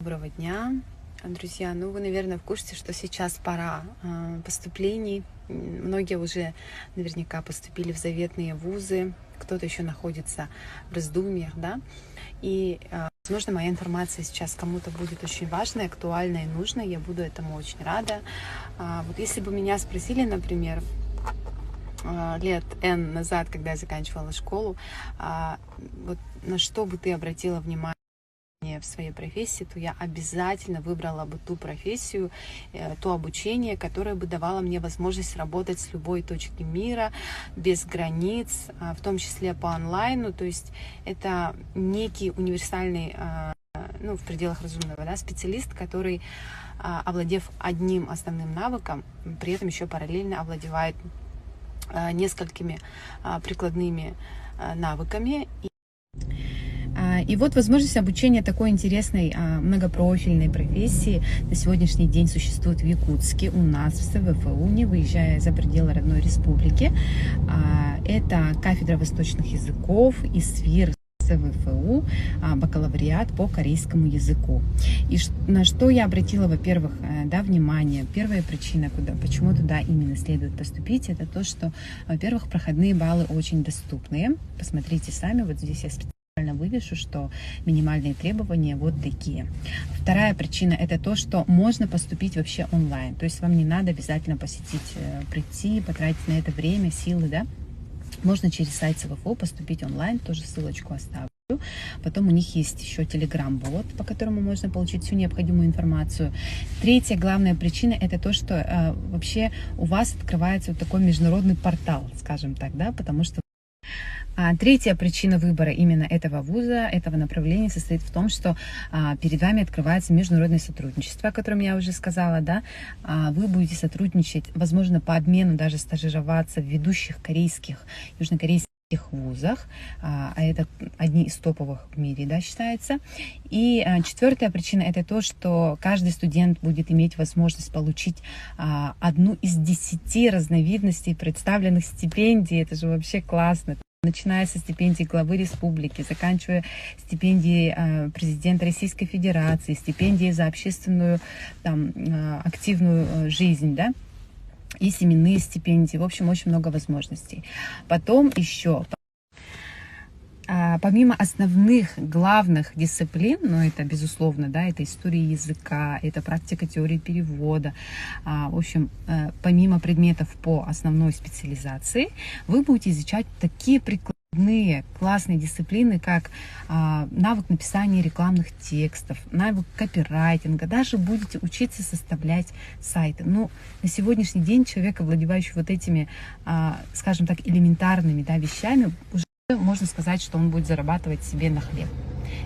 Доброго дня, друзья. Ну, вы, наверное, в курсе, что сейчас пора поступлений. Многие уже наверняка поступили в заветные вузы, кто-то еще находится в раздумьях, да. И, возможно, моя информация сейчас кому-то будет очень важной, актуальной и нужной. Я буду этому очень рада. Вот если бы меня спросили, например, лет N назад, когда я заканчивала школу, вот на что бы ты обратила внимание в своей профессии, то я обязательно выбрала бы ту профессию, то обучение, которое бы давало мне возможность работать с любой точки мира, без границ, в том числе по онлайну. То есть это некий универсальный, ну, в пределах разумного, да, специалист, который, овладев одним основным навыком, при этом еще параллельно овладевает несколькими прикладными навыками. И вот возможность обучения такой интересной многопрофильной профессии на сегодняшний день существует в Якутске, у нас в СВФУ, не выезжая за пределы родной республики. Это кафедра восточных языков и СВИР СВФУ, бакалавриат по корейскому языку. И на что я обратила, во-первых, да, внимание. Первая причина, почему туда именно следует поступить, это то, что, во-первых, проходные баллы очень доступные. Посмотрите сами, вот здесь я специально вывешу, что минимальные требования вот такие. Вторая причина — это то, что можно поступить вообще онлайн. То есть вам не надо обязательно посетить, прийти, потратить на это время, силы, да. Можно через сайт СВФУ поступить онлайн, тоже ссылочку оставлю. Потом у них есть еще телеграм-бот, по которому можно получить всю необходимую информацию. Третья главная причина — это то, что вообще у вас открывается вот такой международный портал, скажем так, да, потому что третья причина выбора именно этого вуза, этого направления состоит в том, что перед вами открывается международное сотрудничество, о котором я уже сказала, да. Вы будете сотрудничать, возможно, по обмену, даже стажироваться в ведущих корейских, южнокорейских вузах, а это одни из топовых в мире, да, считается. И четвертая причина — это то, что каждый студент будет иметь возможность получить одну из 10 разновидностей представленных стипендий. Это же вообще классно. Начиная со стипендий главы республики, заканчивая стипендией президента Российской Федерации, стипендии за общественную, там, активную жизнь, да, и семейные стипендии. В общем, очень много возможностей. Потом еще, помимо основных главных дисциплин, ну, это, безусловно, да, это история языка, это практика теории перевода, в общем, помимо предметов по основной специализации, вы будете изучать такие прикладные классные дисциплины, как навык написания рекламных текстов, навык копирайтинга, даже будете учиться составлять сайты. Ну, на сегодняшний день человек, овладевающий вот этими, скажем так, элементарными, да, вещами, уже можно сказать, что он будет зарабатывать себе на хлеб.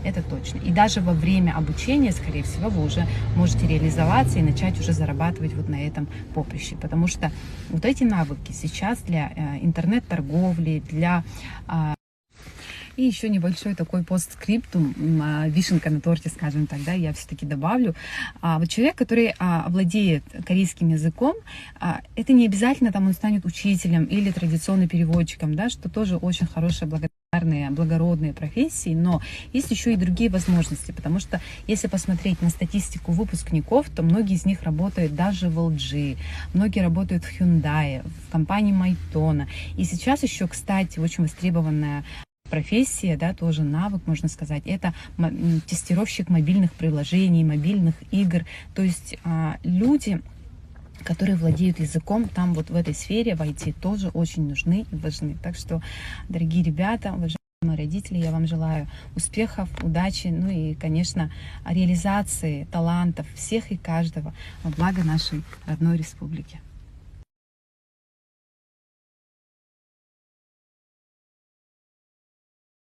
Это точно. И даже во время обучения, скорее всего, вы уже можете реализоваться и начать уже зарабатывать вот на этом поприще. Потому что вот эти навыки сейчас для интернет-торговли, для... И еще небольшой такой постскриптум, вишенка на торте, скажем так, да, я все-таки добавлю. Вот человек, который владеет корейским языком, это не обязательно там он станет учителем или традиционным переводчиком, да, что тоже очень хорошая, благородные профессии, но есть еще и другие возможности, потому что если посмотреть на статистику выпускников, то многие из них работают даже в LG, многие работают в Hyundai, в компании Майтона. И сейчас еще, кстати, очень востребованная профессия, да, тоже навык, можно сказать, это тестировщик мобильных приложений, мобильных игр. То есть люди, которые владеют языком, там вот в этой сфере в IT тоже очень нужны и важны. Так что, дорогие ребята, уважаемые родители, я вам желаю успехов, удачи, ну и, конечно, реализации талантов всех и каждого во благо нашей родной республики.